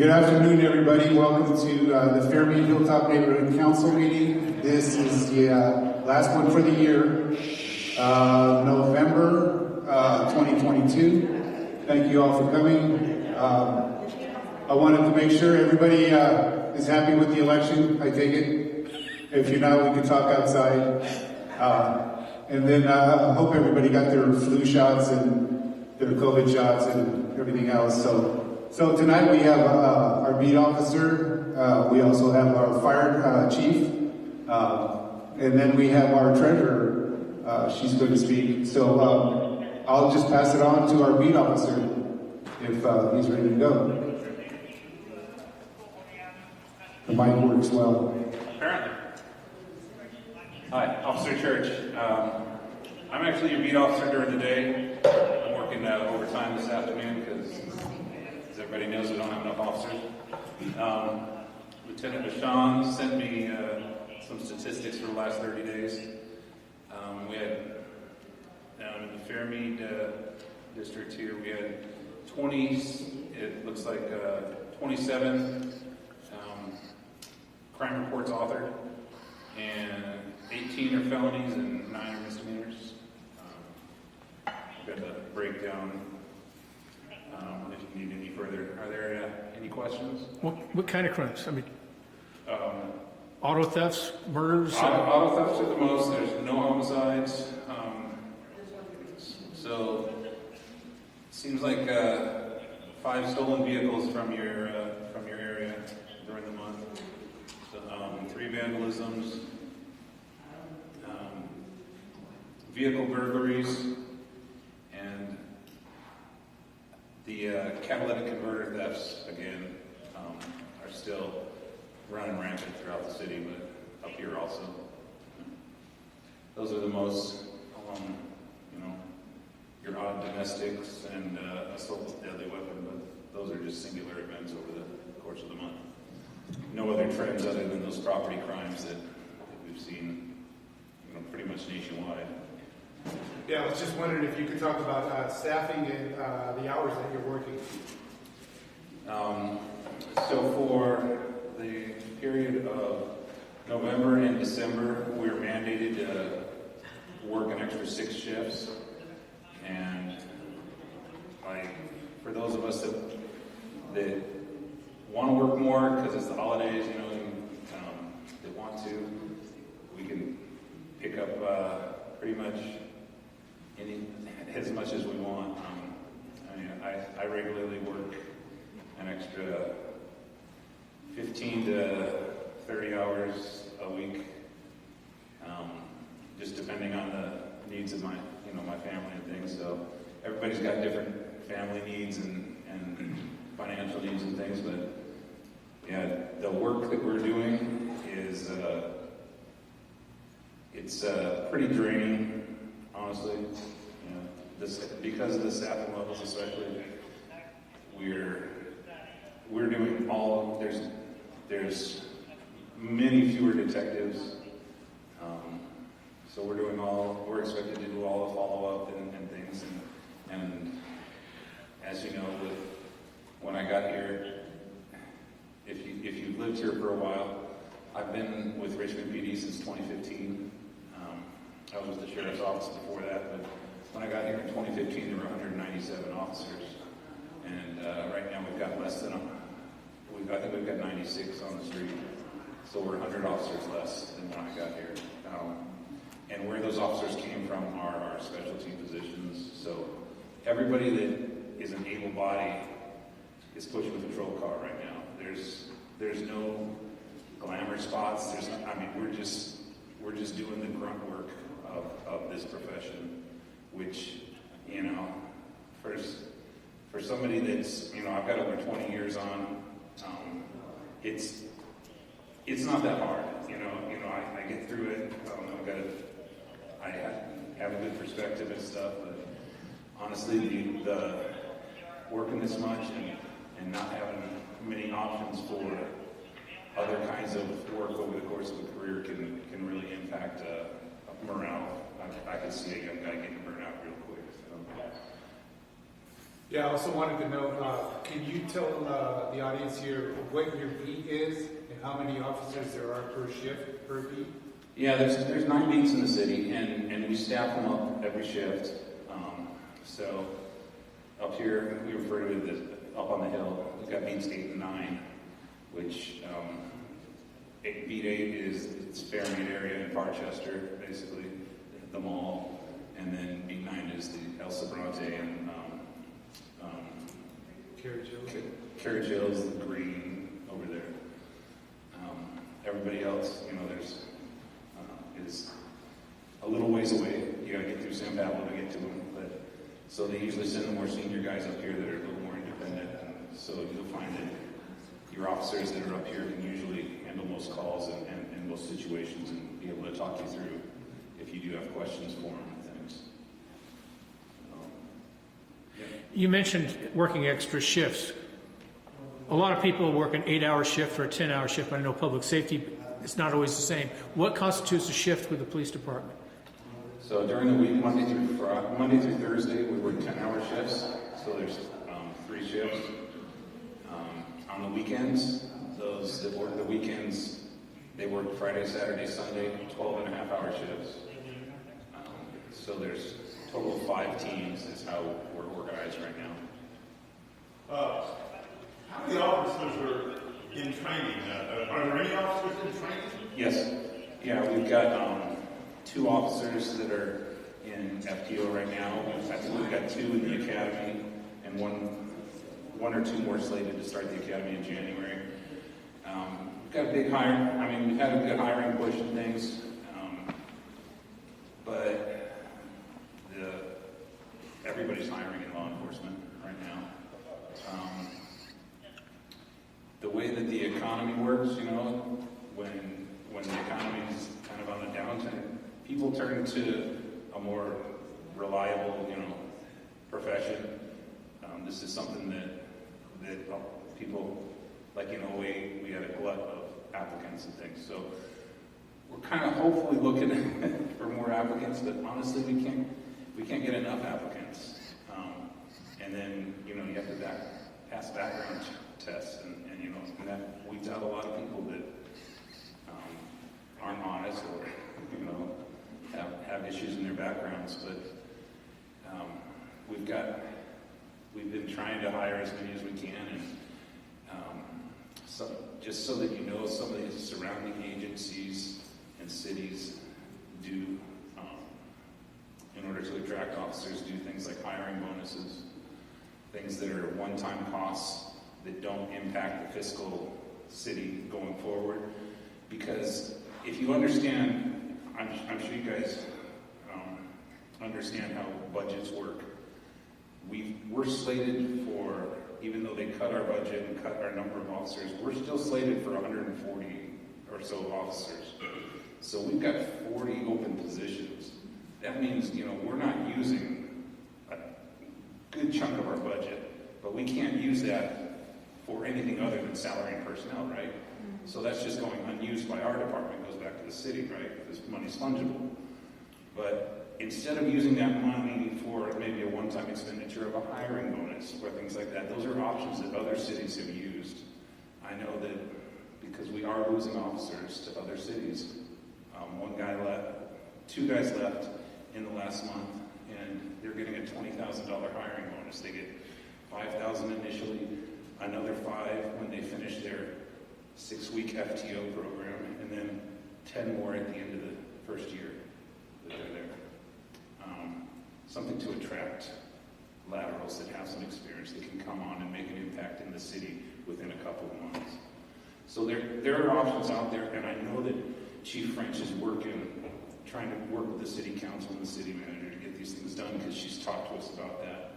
Good afternoon, everybody. Welcome to the Fairmede Hilltop Neighborhood Council meeting. This is the last one for the year, November 2022. Thank you all for coming. I wanted to make sure everybody is happy with the election. I take it. If you're not, we can talk outside. And then I hope everybody got their flu shots and their COVID shots and everything else. So tonight we have our beat officer, we also have our fire chief, and then we have our treasurer. She's going to speak. So I'll just pass it on to our beat officer if he's ready to go. The mic works well. Apparently. Hi, Officer Church. I'm actually your beat officer during the day. I'm working overtime this afternoon because everybody knows we don't have enough officers. Lieutenant Bashan sent me some statistics for the last 30 days. We had, down in the Fairmede district here, we had 20, it looks like 27 crime reports authored, and 18 are felonies and 9 are misdemeanors. I've got the breakdown. If you need any further, are there any questions? What kind of crimes? I mean, auto thefts, murders? Auto thefts are the most. There's no homicides. So it seems like 5 stolen vehicles from your area during the month. So, 3 vandalisms, vehicle burglaries, and the catalytic converter thefts, again, are still running rampant throughout the city, but up here also. Those are the most, your odd domestics and assault with deadly weapon, but those are just singular events over the course of the month. No other trends other than those property crimes that we've seen, pretty much nationwide. Yeah, I was just wondering if you could talk about staffing and the hours that you're working. So for the period of November and December, we're mandated to work an extra 6 shifts. And for those of us that want to work more because it's the holidays, that want to, we can pick up pretty much as much as we want. I regularly work an extra 15 to 30 hours a week, just depending on the needs of my family and things. So everybody's got different family needs and financial needs and things, but yeah, the work that we're doing is it's pretty draining, honestly. Because of the staffing levels, especially, we're doing there's many fewer detectives, so we're expected to do all the follow-up and things, and as you know, when I got here, if you've lived here for a while, I've been with Richmond PD since 2015. I was with the Sheriff's Office before that, but when I got here in 2015, there were 197 officers, and right now we've got less than I think we've got 96 on the street, so we're 100 officers less than when I got here. And where those officers came from are our specialty positions. So everybody that is an able body is pushing the patrol car right now. There's no glamour spots. We're just doing the grunt work of this profession, which, for somebody that's, I've got over 20 years on, it's not that hard. I get through it. I have a good perspective and stuff, but honestly, the working this much and not having many options for other kinds of work over the course of a career can really impact morale. I could see a young guy getting burned out real quick. So. Yeah, I also wanted to know, can you tell the audience here what your beat is and how many officers there are per shift, per beat? Yeah, there's 9 beats in the city, and we staff them up every shift. So up here, we refer to it as up on the hill. We've got beats 8 and 9, which beat 8 is it's Fairmede area in Barchester, basically the mall, and then beat 9 is the El Sobrante and Carriage Hills, the green over there. Everybody else, there's is a little ways away. You gotta get through San Pablo to get to them. But so they usually send the more senior guys up here that are a little more independent. And so you'll find that your officers that are up here can usually handle most calls and most situations and be able to talk you through if you do have questions for them and things. Yeah. You mentioned working extra shifts. A lot of people work an 8-hour shift or a 10-hour shift. I know public safety, it's not always the same. What constitutes a shift with the police department? So during the week, Monday through Thursday, we work 10-hour shifts. So there's 3 shifts. On the weekends, those that work the weekends, they work Friday, Saturday, Sunday, 12.5-hour shifts. So there's a total of 5 teams is how we're organized right now. How many officers are in training? Are there any officers in training? Yes. Yeah, we've got 2 officers that are in FTO right now. I think we've got 2 in the academy and one or 2 more slated to start the academy in January. We've got a big hire. We've had a good hiring push and things, but everybody's hiring in law enforcement right now. The way that the economy works, when the economy is kind of on a downturn, people turn to a more reliable, profession. This is something that people, like in 08, we had a glut of applicants and things. So we're kind of hopefully looking for more applicants, but honestly, we can't get enough applicants. And then, you have to pass background tests, and that weeds out a lot of people that aren't honest or, have issues in their backgrounds. But we've been trying to hire as many as we can, and just so that some of the surrounding agencies and cities do, in order to attract officers, do things like hiring bonuses, things that are one-time costs that don't impact the fiscal city going forward. Because if you understand, I'm sure you guys understand how budgets work. We're slated for, even though they cut our budget and cut our number of officers, we're still slated for 140 or so officers. So we've got 40 open positions. That means, we're not using a good chunk of our budget, but we can't use that for anything other than salary and personnel, right? So that's just going unused by our department, goes back to the city, right? Because money's fungible. But instead of using that money for maybe a one-time expenditure of a hiring bonus or things like that, those are options that other cities have used. I know that because we are losing officers to other cities. One guy left, 2 guys left in the last month, and they're getting a $20,000 hiring bonus. They get $5,000 initially, another $5,000 when they finish their 6-week FTO program, and then 10 more at the end of the first year that they're there. Something to attract laterals that have some experience that can come on and make an impact in the city within a couple of months. So there are options out there, and I know that Chief French is trying to work with the city council and the city manager to get these things done, because she's talked to us about that.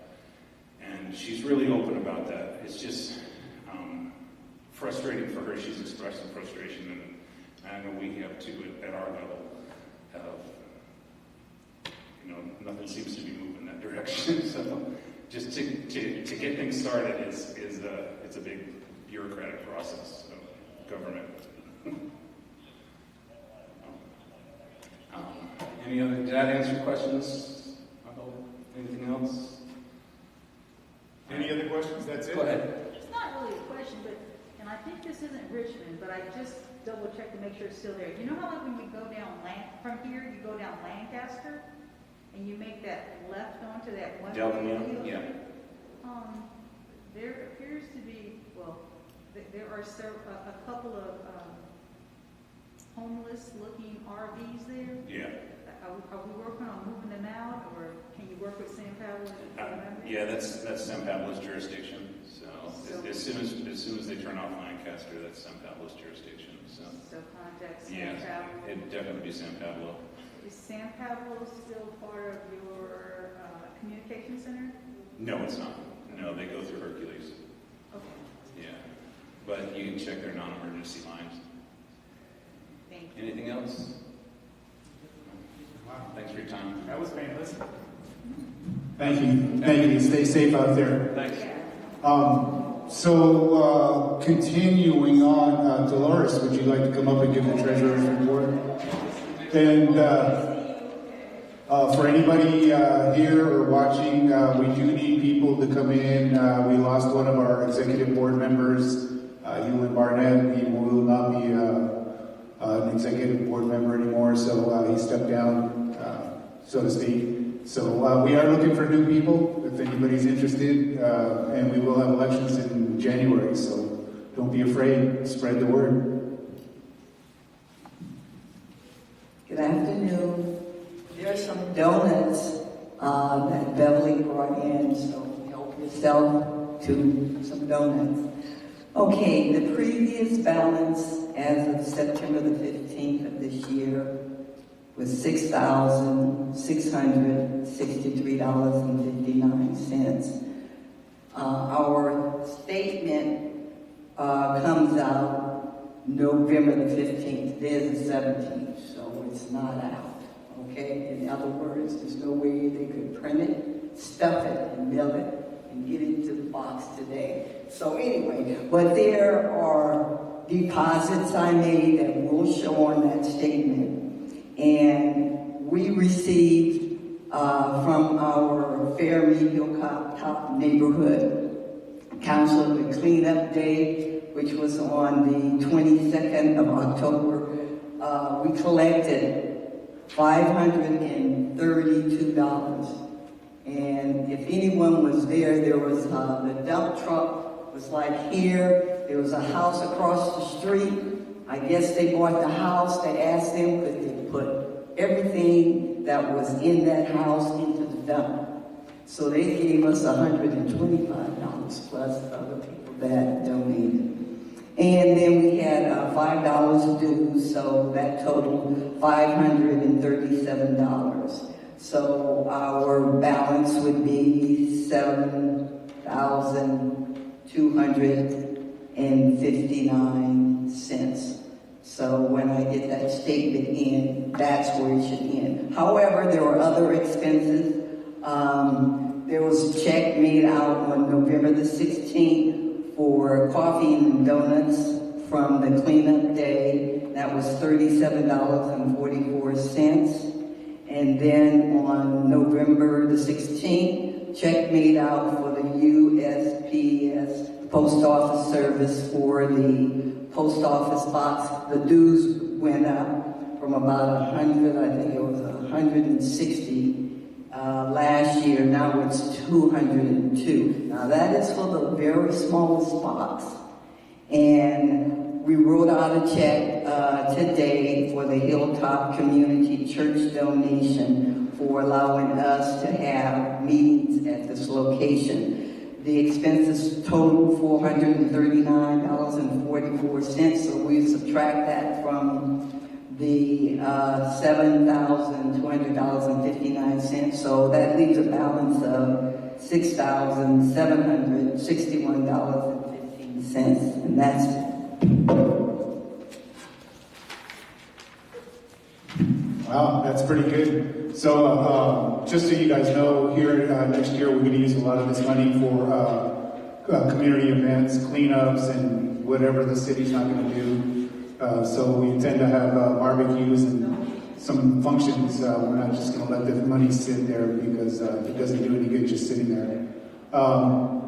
And she's really open about that. It's just frustrating for her. She's expressed some frustration, and I know we have too at our level. Nothing seems to be moving that direction. So just to get things started it's a big bureaucratic process of government. Did that answer your questions? Anything else? I think this isn't Richmond, but I just double checked to make sure it's still there. You know how like when you go down from here, you go down Lancaster, and you make that left onto that one. Delvin, yeah. There appears to be, well, there are a couple of homeless-looking RVs there. Yeah. Are we working on moving them out, or can you work with San Pablo? Yeah, that's San Pablo's jurisdiction. So as soon as they turn off Lancaster, that's San Pablo's jurisdiction. So contact San Yeah, Pablo. it'd definitely be San Pablo. Is San Pablo still part of your communication center? No, it's not. No, they go through Hercules. Okay, Yeah, but you can check their non-emergency lines. thank you. Anything else? Thanks for your time. That was painless. Thank you. Thank you. Stay safe out there. Thanks. So continuing on, Dolores, would you like to come up and give the treasurer's report? And for anybody here or watching, we do need people to come in. We lost one of our executive board members, Hewlin Barnett. He will not be an executive board member anymore, so he stepped down, so to speak. So we are looking for new people, if anybody's interested, and we will have elections in January, so don't be afraid, spread the word. Good afternoon. There are some donuts that Beverly brought in, so help yourself to some donuts. Okay, the previous balance as of September the 15th of this year was $6,663.59. Our statement comes out November the 15th. There's the 17th, so it's not out. Okay? In other words, there's no way they could print it, stuff it, and mail it, and get it to the box today. So anyway, but there are deposits I made that will show on that statement. And we received from our Fairmede Hilltop neighborhood council the cleanup day, which was on the 22nd of October. We collected $532. And if anyone was there was the dump truck was like here. There was a house across the street. I guess they bought the house. They asked them could they put everything that was in that house into the dump. So they gave us $125 plus other people that donated. And then we had $5 due, so that totaled $537. So our balance would be $7,259. So when I get that statement in, that's where it should end. However, there were other expenses. There was a check made out on November the 16th for coffee and donuts from the cleanup day. That was $37.44. And then on November the 16th, check made out for the USPS Post Office Service for the post office box. The dues went up from about 100, I think it was 160 last year. Now it's 202. Now that is for the very smallest box. And we wrote out a check today for the Hilltop Community Church donation for allowing us to have meetings at this location. The expenses total $439.44, so we subtract that from the $7,200.59, so that leaves a balance of $6,761.15, and that's it. Wow, that's pretty good. So just so you guys know, here next year we're going to use a lot of this money for community events, cleanups, and whatever the city's not going to do. So we intend to have barbecues and some functions. We're not just going to let the money sit there because it doesn't do any good just sitting there.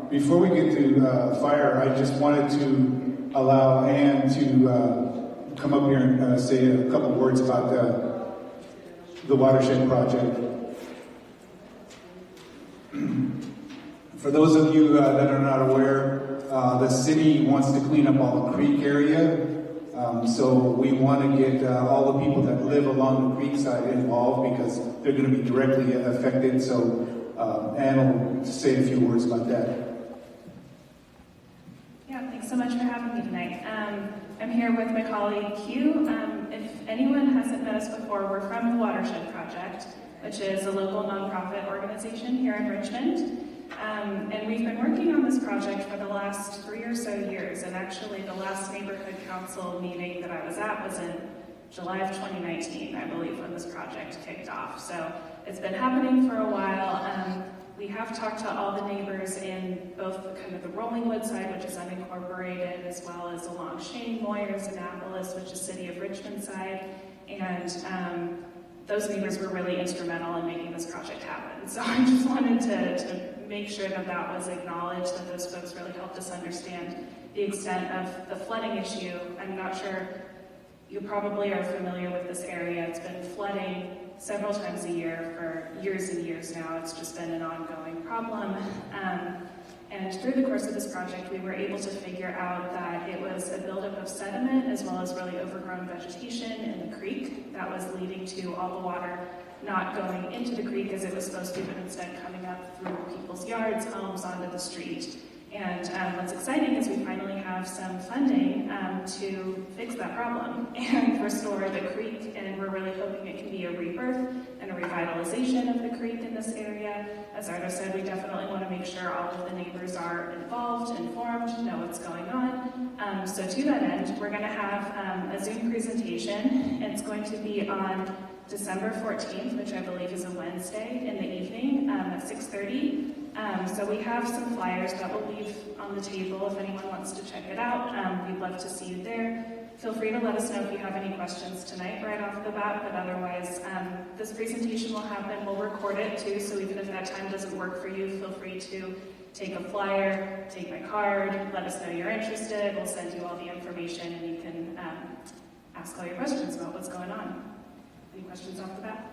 Before we get to fire, I just wanted to allow Ann to come up here and say a couple words about the watershed project. For those of you that are not aware, the city wants to clean up all the creek area. So we want to get all the people that live along the creek side involved because they're going to be directly affected. So Ann will say a few words about that. Yeah, thanks so much for having me tonight. I'm here with my colleague Q. If anyone hasn't met us before, we're from the Watershed Project, which is a local nonprofit organization here in Richmond. And we've been working on this project for the last 3 or so years, and actually the last neighborhood council meeting that I was at was in July of 2019, I believe, when this project kicked off. So it's been happening for a while. We have talked to all the neighbors in both kind of the Rollingwood side, which is unincorporated, as well as along Shane, Moyers, Annapolis, which is City of Richmond side, and those neighbors were really instrumental in making this project happen. So I just wanted to make sure that that was acknowledged, that those folks really helped us understand the extent of the flooding issue. I'm not sure, you probably are familiar with this area. It's been flooding several times a year for years and years now. It's just been an ongoing problem. And through the course of this project, we were able to figure out that it was a buildup of sediment as well as really overgrown vegetation in the creek that was leading to all the water not going into the creek as it was supposed to, but instead coming up through people's yards, homes, onto the street. And what's exciting is we finally have some funding to fix that problem and restore the creek, and we're really hoping it can be a rebirth and a revitalization of the creek in this area. As Ardo said, we definitely want to make sure all of the neighbors are involved, informed, know what's going on. So to that end, we're going to have a Zoom presentation. It's going to be on December 14th, which I believe is a Wednesday in the evening at 6:30. So we have some flyers that we'll leave on the table if anyone wants to check it out. We'd love to see you there. Feel free to let us know if you have any questions tonight right off the bat, but otherwise this presentation will happen. We'll record it too, so even if that time doesn't work for you, feel free to take a flyer, take my card, let us know you're interested. We'll send you all the information and you can ask all your questions about what's going on. Any questions off the bat?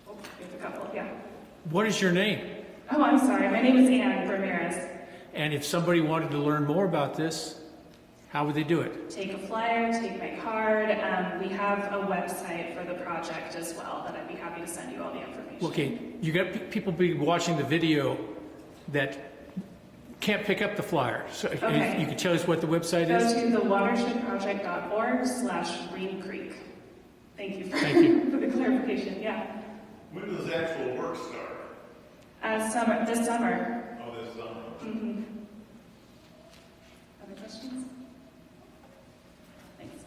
Oh, we have a couple, yeah. What is your name? Oh, I'm sorry. My name is Ann Ramirez. And if somebody wanted to learn more about this, how would they do it? Take a flyer, take my card. We have a website for the project as well that I'd be happy to send you all the information. Okay, you got people be watching the video that can't pick up the flyer. So Okay. you can tell us what the website Go is? to thewatershedproject.org/Green Creek. Thank you for, for the clarification. Yeah. When does the actual work start? This summer. Oh, this summer. Mm-hmm. Other questions? Thanks.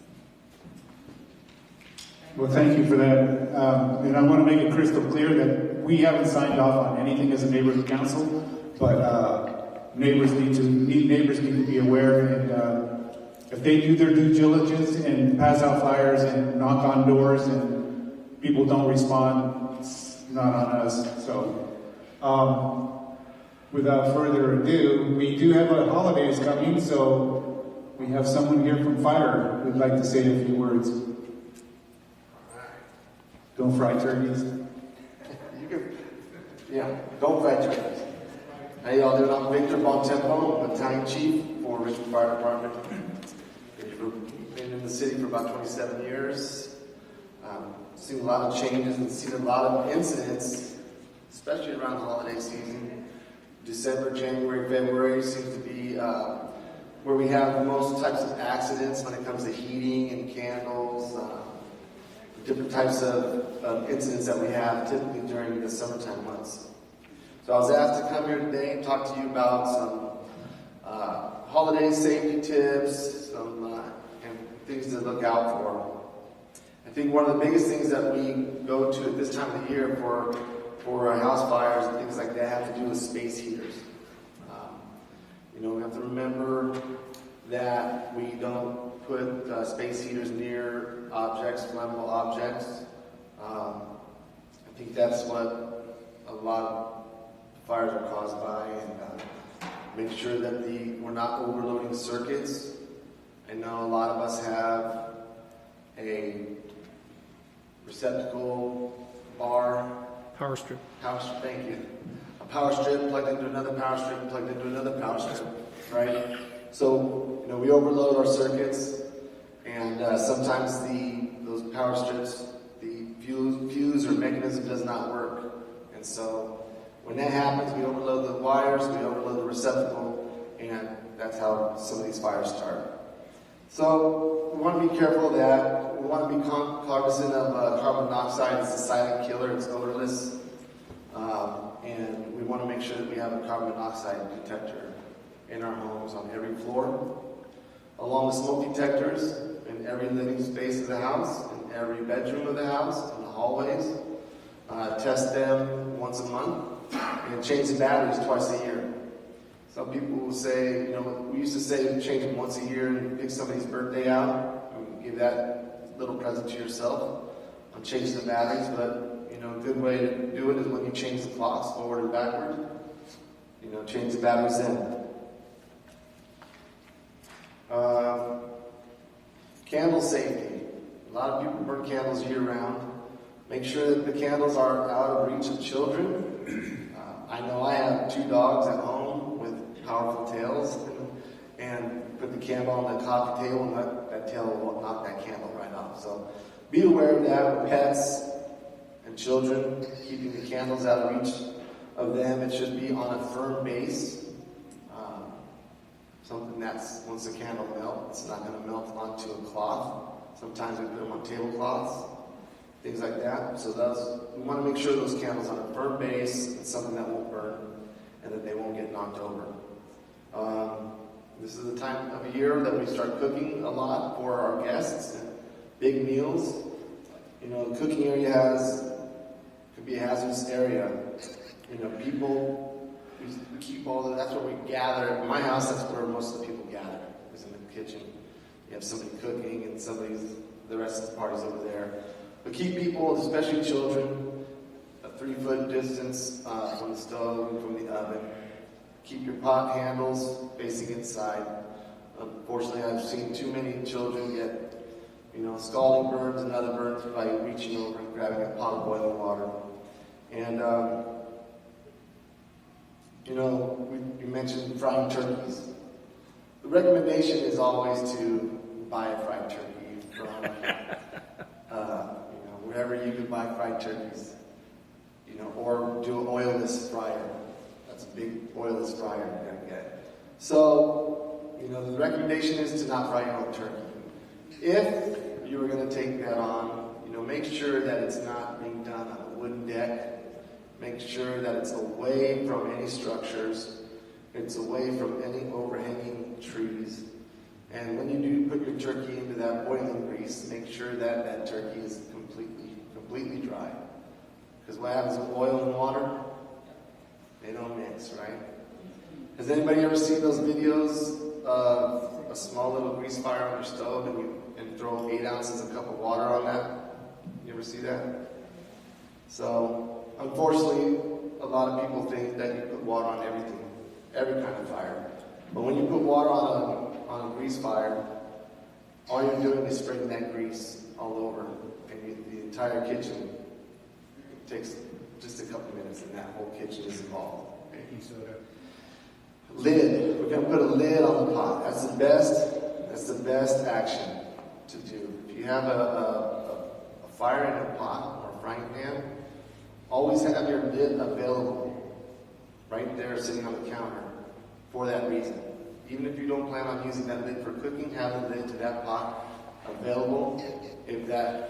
Well, thank you for that. And I want to make it crystal clear that we haven't signed off on anything as a neighborhood council, but neighbors need to be aware, and if they do their due diligence and pass out flyers and knock on doors and people don't respond, it's not on us. So without further ado, we do have a holidays coming, so we have someone here from fire who'd like to say a few words. Don't fry turkeys. Don't fry turkeys. How y'all doing? I'm Victor Bontempo, Battalion Chief for Richmond Fire Department. Been in the city for about 27 years. Seen a lot of changes and seen a lot of incidents, especially around the holiday season. December, January, February seems to be where we have the most types of accidents when it comes to heating and candles, different types of incidents that we have typically during the summertime months. So I was asked to come here today and talk to you about some holiday safety tips, some and things to look out for. I think one of the biggest things that we go to at this time of the year for house fires and things like that have to do with space heaters. We have to remember that we don't put space heaters near objects, flammable objects. I think that's what a lot of fires are caused by, and make sure that we're not overloading circuits. I know a lot of us have a receptacle, bar, Power strip. power strip, thank you. A power strip plugged into another power strip, plugged into another power strip, right? So, we overload our circuits, and sometimes those power strips, the fuse or mechanism does not work. And so, when that happens, we overload the wires, we overload the receptacle, and that's how some of these fires start. So, we want to be careful of that. We want to be cognizant of carbon monoxide. It's a silent killer, it's odorless. And we want to make sure that we have a carbon monoxide detector in our homes on every floor, along with smoke detectors in every living space of the house, in every bedroom of the house, in the hallways. Test them once a month, and change the batteries twice a year. Some people will say, we used to say change them once a year and pick somebody's birthday out and give that little present to yourself and change the batteries, but a good way to do it is when you change the clocks forward and backward. Change the batteries in. Candle safety. A lot of people burn candles year-round. Make sure that the candles are out of reach of children. I know I have 2 dogs at home with powerful tails, and put the candle on the coffee table, and that tail will knock that candle right off. So be aware of that with pets and children, keeping the candles out of reach of them. It should be on a firm base. Something that's, once the candle melts, it's not going to melt onto a cloth. Sometimes we put them on tablecloths, things like that. So we want to make sure those candles are on a firm base, it's something that won't burn, and that they won't get knocked over. This is the time of year that we start cooking a lot for our guests, and big meals. The cooking area could be a hazardous area. People, we keep all that's where we gather. In my house, that's where most of the people gather, is in the kitchen. You have somebody cooking and the rest of the party's over there. But keep people, especially children, a 3-foot distance from the stove and from the oven. Keep your pot handles facing inside. Unfortunately, I've seen too many children get, scalding burns and other burns by reaching over and grabbing a pot of boiling water. And, you mentioned frying turkeys. The recommendation is always to buy a fried turkey from, wherever you can buy fried turkeys, or do an oilless fryer. That's a big oilless fryer you're going to get. So, the recommendation is to not fry your own turkey. If you were going to take that on, make sure that it's not being done on a wooden deck. Make sure that it's away from any structures. It's away from any overhanging trees. And when you do put your turkey into that boiling grease, make sure that that turkey is completely dry. Because what happens with oil and water? They don't mix, right? Has anybody ever seen those videos of a small little grease fire on your stove and throw 8 ounces of cup of water on that? You ever see that? So, unfortunately, a lot of people think that you put water on everything, every kind of fire. But when you put water on a grease fire, all you're doing is spreading that grease all over, and the entire kitchen takes just a couple minutes, and that whole kitchen is involved. Baking soda. Lid. We're going to put a lid on the pot. That's the best action to do. If you have a fire in a pot or a frying pan, always have your lid available right there sitting on the counter for that reason. Even if you don't plan on using that lid for cooking, have the lid to that pot available. If that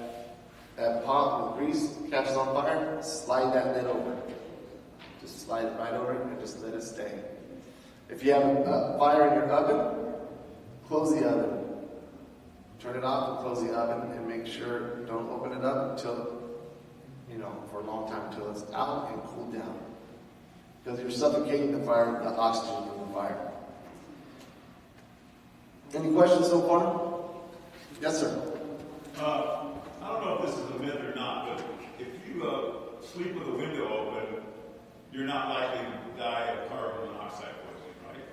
pot with grease catches on fire, slide that lid over. Just slide it right over and just let it stay. If you have a fire in your oven, close the oven. Turn it off and close the oven, and make sure you don't open it up until, for a long time, until it's out and cooled down. Because you're suffocating the fire with the oxygen from the fire. Any questions so far? Yes, sir. I don't know if this is a myth or not, but if you sleep with a window open, you're not likely to die of carbon monoxide poisoning, right?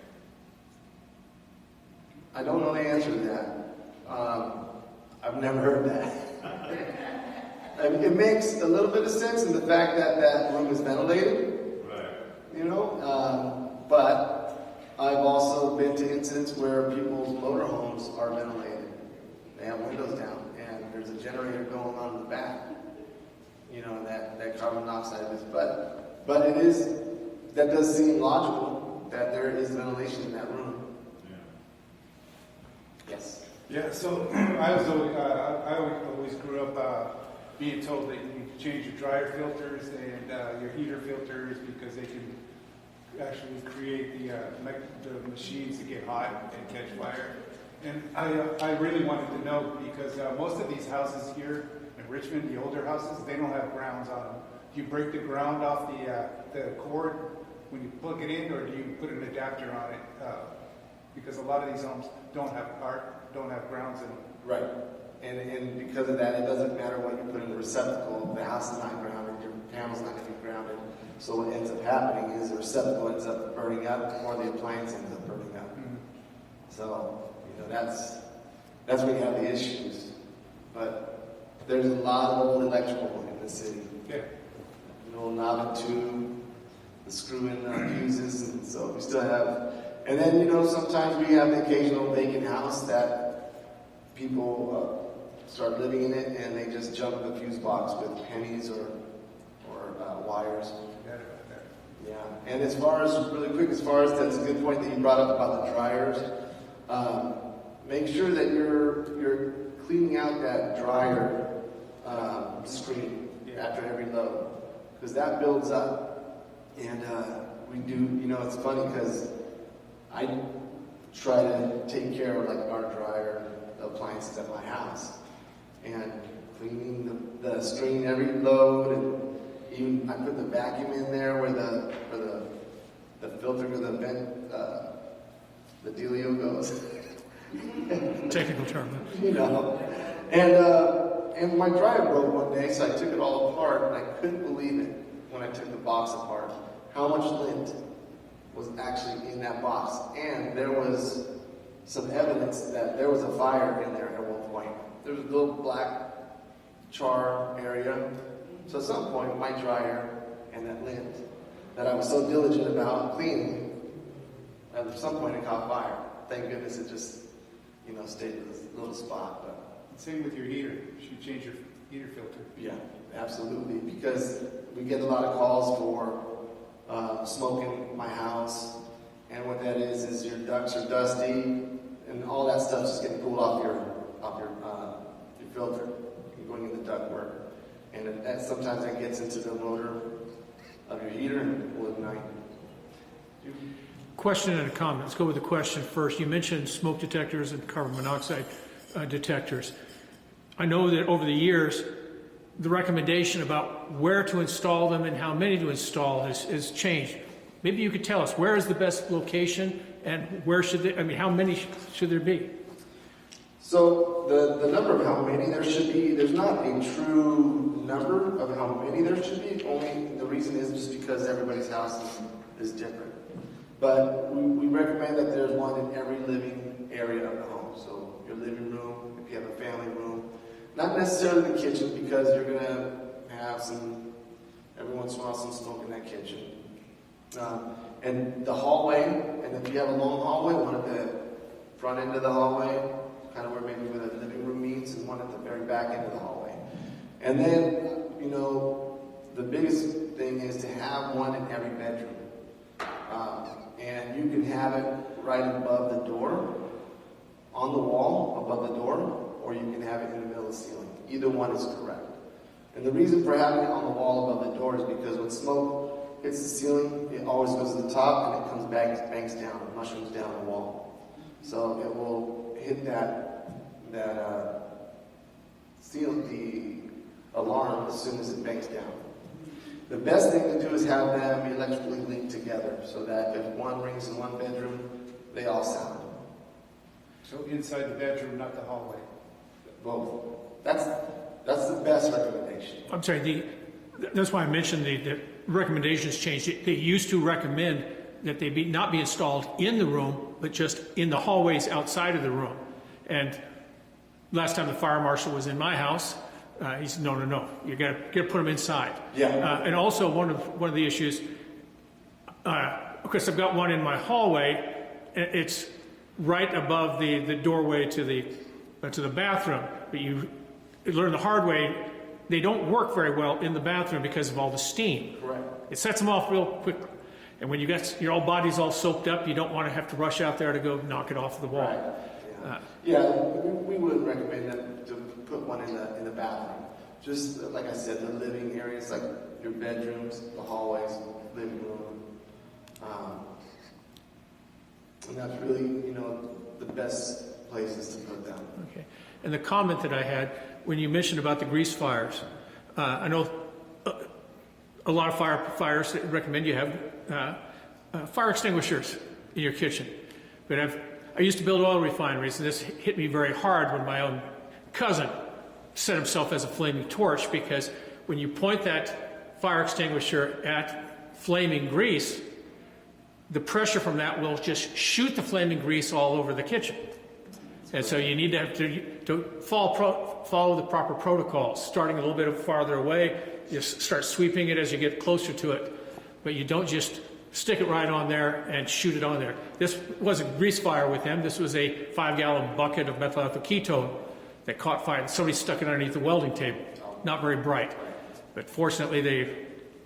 I don't know the answer to that. I've never heard that. I mean, it makes a little bit of sense in the fact that that room is ventilated. Right. You know, but I've also been to incidents where people's motorhomes are ventilated. They have windows down, and there's a generator going on in the back. You know, that carbon monoxide is, but it is, that does seem logical that there is ventilation in that room. Yeah. Yes. Yeah, so I always grew up being told that you change your dryer filters and your heater filters because they can actually create the machines to get hot and catch fire. And I really wanted to know because most of these houses here in Richmond, the older houses, they don't have grounds on them. Do you break the ground off the cord when you plug it in, or do you put an adapter on it? Because a lot of these homes don't have grounds in them. Right. And because of that, it doesn't matter what you put in the receptacle. The house is not grounded. Your panel's not going to be grounded. So what ends up happening is the receptacle ends up burning up, or the appliance ends up burning up. Mm-hmm. So, you know, that's when you have the issues. But there's a lot of old electrical in the city. Yeah. You know, knob and tube, the screw-in fuses, and so we still have. And then, you know, sometimes we have the occasional vacant house that people start living in it, and they just jump the fuse box with pennies or wires. Forgot about that. Yeah, and as far as, really quick, as far as, that's a good point that you brought up about the dryers. Make sure that you're cleaning out that dryer screen after every load, because that builds up. And we do, you know, it's funny because I try to take care of like our dryer appliances at my house, and cleaning the screen every load, and even I put the vacuum in there where the filter or the vent, the dealio goes. Technical term. You know, and my dryer broke one day, so I took it all apart, and I couldn't believe it when I took the box apart how much lint was actually in that box. And there was some evidence that there was a fire in there at one point. There was a little black char area. So at some point, my dryer and that lint that I was so diligent about cleaning, at some point it caught fire. Thank goodness it just, you know, stayed in this little spot. But Same with your heater. You should change your heater filter. yeah, absolutely. Because we get a lot of calls for smoke in my house, and what that is your ducts are dusty, and all that stuff's just getting pulled off your filter, going in the ductwork, and that sometimes that gets into the motor of your heater and will ignite. Question and a comment. Let's go with the question first. You mentioned smoke detectors and carbon monoxide detectors. I know that over the years, the recommendation about where to install them and how many to install has changed. Maybe you could tell us, where is the best location, and where should they, I mean, how many should there be? So the number of how many there should be, there's not a true number of how many there should be. Only the reason is just because everybody's house is different. But we recommend that there's one in every living area of the home. So your living room, if you have a family room, not necessarily the kitchen, because you're going to have every once in a while, some smoke in that kitchen. And the hallway, and if you have a long hallway, one at the front end of the hallway, kind of where maybe where the living room meets, and one at the very back end of the hallway. And then, you know, the biggest thing is to have one in every bedroom. And you can have it right above the door, on the wall above the door, or you can have it in the middle of the ceiling. Either one is correct. And the reason for having it on the wall above the door is because when smoke hits the ceiling, it always goes to the top, and it comes back, banks down, mushrooms down the wall. So it will hit that ceiling, the alarm, as soon as it banks down. The best thing to do is have them electrically linked together, so that if one rings in one bedroom, they all sound. So inside the bedroom, not the hallway. Both. That's the best recommendation. I'm sorry, that's why I mentioned the recommendations changed. They used to recommend that they not be installed in the room, but just in the hallways outside of the room. And last time the fire marshal was in my house, he said, no, you got to put them inside. Yeah. And also one of the issues, of course, I've got one in my hallway. It's right above the doorway to the bathroom. But you learn the hard way, they don't work very well in the bathroom because of all the steam. Correct. It sets them off real quickly. And when you got your whole body's all soaked up, you don't want to have to rush out there to go knock it off the wall. Right. Yeah, we wouldn't recommend them to put one in the bathroom. Just like I said, the living areas, like your bedrooms, the hallways, living room. And that's really, the best places to put them. Okay. And the comment that I had when you mentioned about the grease fires, I know a lot of fires recommend you have fire extinguishers in your kitchen. But I used to build oil refineries, and this hit me very hard when my own cousin set himself as a flaming torch, because when you point that fire extinguisher at flaming grease, the pressure from that will just shoot the flaming grease all over the kitchen. And so you need to follow the proper protocols. Starting a little bit farther away, you start sweeping it as you get closer to it. But you don't just stick it right on there and shoot it on there. This wasn't a grease fire with him. This was a 5-gallon bucket of methyl ethyl ketone that caught fire. Somebody stuck it underneath the welding table. Not very bright. But fortunately,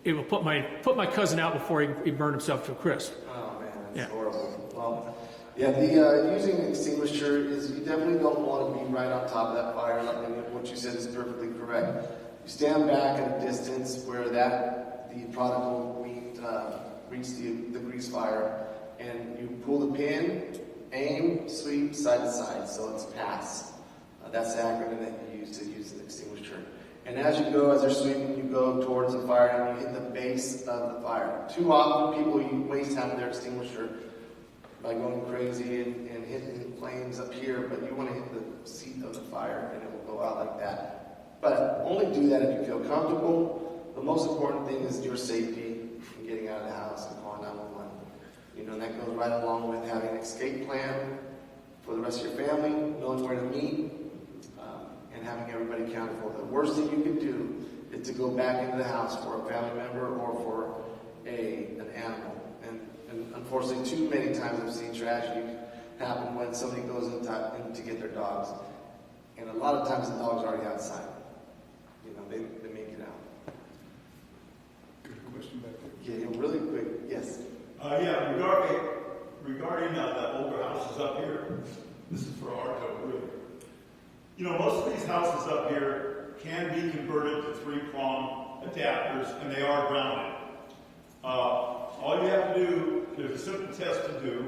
it will put my cousin out before he burned himself to a crisp. Oh man, that's horrible. Well, yeah, the using an extinguisher is, you definitely don't want to be right on top of that fire. Like what you said is perfectly correct. You stand back at a distance where the product will reach the grease fire, and you pull the pin, aim, sweep, side to side, so it's pass. That's the acronym that you use to use an extinguisher. And as you're sweeping, you go towards the fire and you hit the base of the fire. Too often people waste half of their extinguisher by going crazy and hitting flames up here, but you want to hit the seat of the fire and it will go out like that. But only do that if you feel comfortable. The most important thing is your safety and getting out of the house and calling 911. And that goes right along with having an escape plan for the rest of your family, knowing where to meet, and having everybody accounted for. The worst thing you can do is to go back into the house for a family member or for an animal. And unfortunately, too many times I've seen tragedy happen when somebody goes in to get their dogs. And a lot of times the dog's already outside. They make it out. Good question back there. Yeah, really quick. Yes. Yeah, regarding the older houses up here, this is for our code, really. Most of these houses up here can be converted to 3-prong adapters, and they are grounded. All you have to do, there's a simple test to do,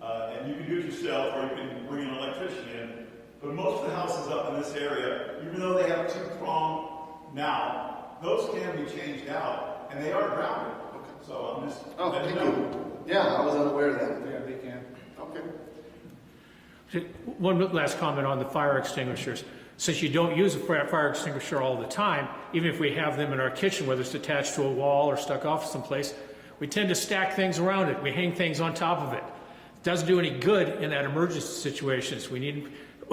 and you can do it yourself, or you can bring an electrician in. But most of the houses up in this area, even though they have 2-prong now, those can be changed out, and they are grounded. Okay. So I'm just Thank you. Yeah, I was unaware of that. Yeah, they can. Okay. One last comment on the fire extinguishers. Since you don't use a fire extinguisher all the time, even if we have them in our kitchen, whether it's attached to a wall or stuck off someplace, we tend to stack things around it. We hang things on top of it. It doesn't do any good in that emergency situations. We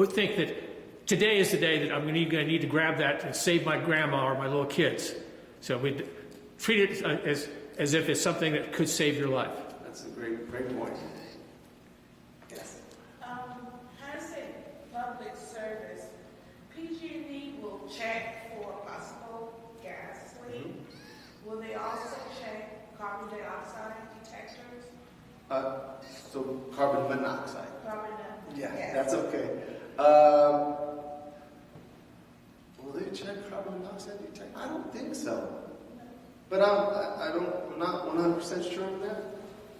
think that today is the day that I'm going to need to grab that and save my grandma or my little kids. So we treat it as if it's something that could save your life. That's a great point. Yes. As a public service, PG&E will check for possible gas leak. Will they also check carbon dioxide detectors? So carbon monoxide. Carbon dioxide. Yeah, Yes. that's okay. Will they check carbon monoxide detector? I don't think so. But I'm not 100% sure of that.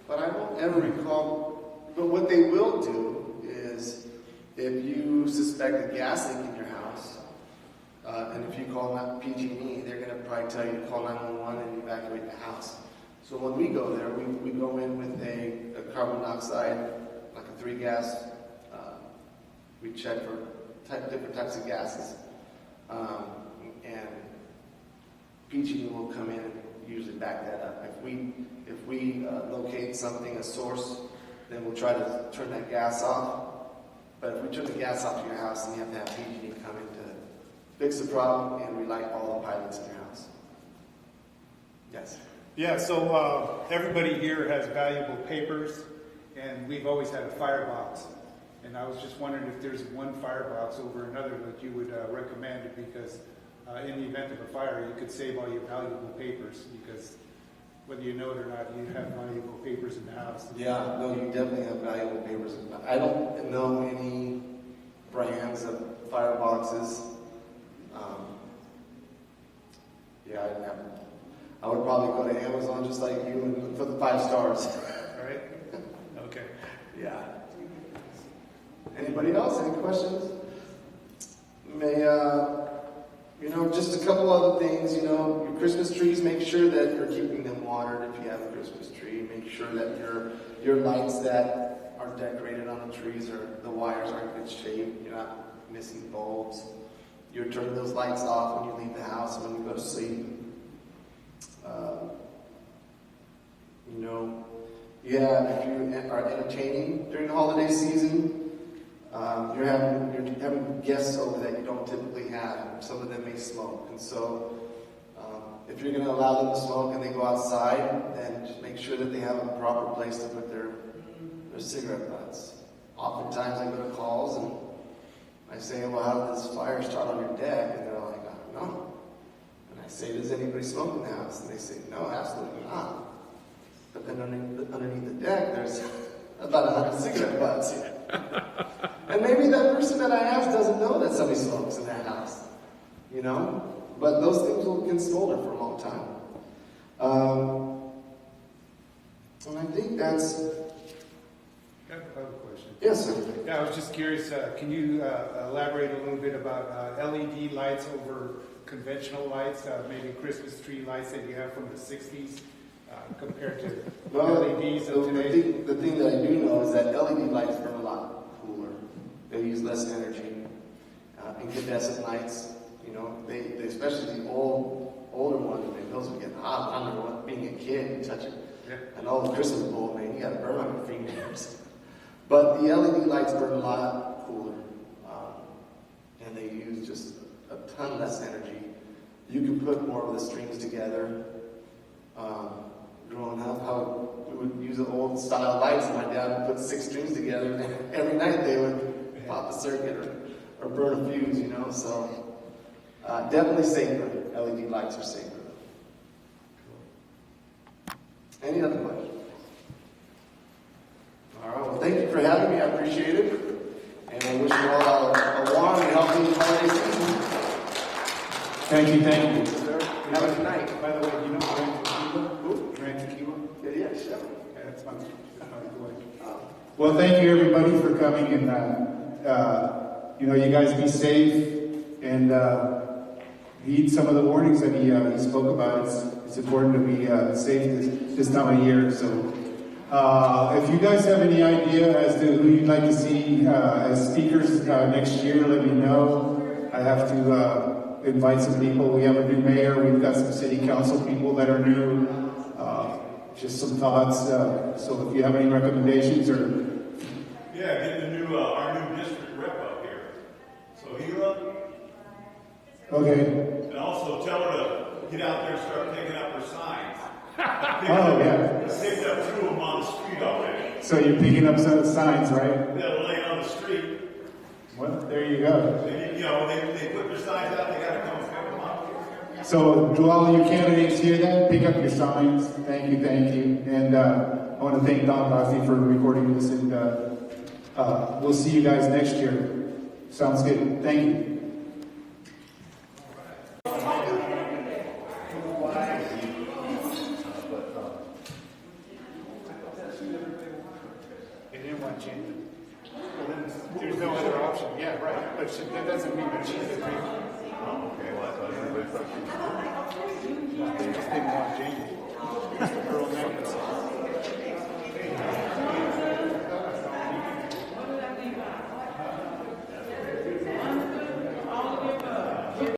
But I don't ever recall. But what they will do is, if you suspect a gas leak in your house, and if you call PG&E, they're going to probably tell you to call 911 and evacuate the house. So when we go there, we go in with a carbon monoxide, like a 3-gas. We check for different types of gases, and PG&E will come in and usually back that up. If we locate something, a source, then we'll try to turn that gas off. But if we turn the gas off to your house, then you have to have PG&E come in to fix the problem and relight all the pilots in your house. Yes. Yeah, so everybody here has valuable papers, and we've always had a firebox. And I was just wondering if there's one firebox over another that you would recommend, because in the event of a fire, you could save all your valuable papers, because whether you know it or not, you have valuable papers in the house. Yeah, no, you definitely have valuable papers. I don't know any brands of fireboxes. I would probably go to Amazon just like you and look for the 5 stars. All right? Okay. Yeah. Anybody else? Any questions? Just a couple other things, your Christmas trees, make sure that you're keeping them watered if you have a Christmas tree. Make sure that your lights that are decorated on the trees, or the wires are in good shape. You're not missing bulbs. You're turning those lights off when you leave the house and when you go to sleep. If you are entertaining during the holiday season, you're having guests over that you don't typically have. Some of them may smoke, and so if you're going to allow them to smoke and they go outside, then just make sure that they have a proper place to put their cigarette butts. Oftentimes I go to calls and I say, well, how did this fire start on your deck? And they're like, I don't know. And I say, does anybody smoke in the house? And they say, no, absolutely not. But then underneath the deck, there's about 100 cigarette butts. And maybe that person that I asked doesn't know that somebody smokes in that house. But those things can smolder for a long time. And I think that's... I have a question. Yes, sir. Yeah, I was just curious, can you elaborate a little bit about LED lights over conventional lights, maybe Christmas tree lights that you have from the 60s compared to LEDs of today? The thing that I do know is that LED lights burn a lot cooler. They use less energy. Incandescent lights, they especially the older ones, those would get hot. I remember being a kid, you touch it. Yeah. And all the Christmas bulb, man, you got to burn on your fingers. But the LED lights burn a lot cooler, and they use just a ton less energy. You can put more of the strings together. Growing up, we would use the old style lights, and my dad would put 6 strings together, and every night they would pop a circuit or burn a fuse, So definitely safer. LED lights are safer. Any other questions? All right, well, thank you for having me. I appreciate it. And I wish you all a warm and healthy holiday season. Thank you. Sir, have a good night. By the way, you know Grand Tequila? Who? Grand Tequila? Yeah, sure. Yeah, that's fun. Well, thank you everybody for coming, and you guys be safe and heed some of the warnings that he spoke about. It's important to be safe this time of year. So, if you guys have any idea as to who you'd like to see as speakers next year, let me know. I have to invite some people. We have a new mayor. We've got some city council people that are new. Just some thoughts. So, if you have any recommendations or Yeah, get our new district rep up here. So Gila. okay. And also tell her to get out there and start picking up her signs. Oh yeah. Picked up 2 of them on the street already. So you're picking up some signs, right? They're laying on the street. Well, there you go. And, they put their signs out, they gotta come and pick them up. So do all you candidates hear that? Pick up your signs. Thank you. And I want to thank Don Gosney for recording this, and we'll see you guys next year. Sounds good. Thank you. They didn't want Jane. Well, then there's no other option. Yeah, right. But that doesn't mean that she's agreeing. Oh, okay, well, I thought everybody thought she was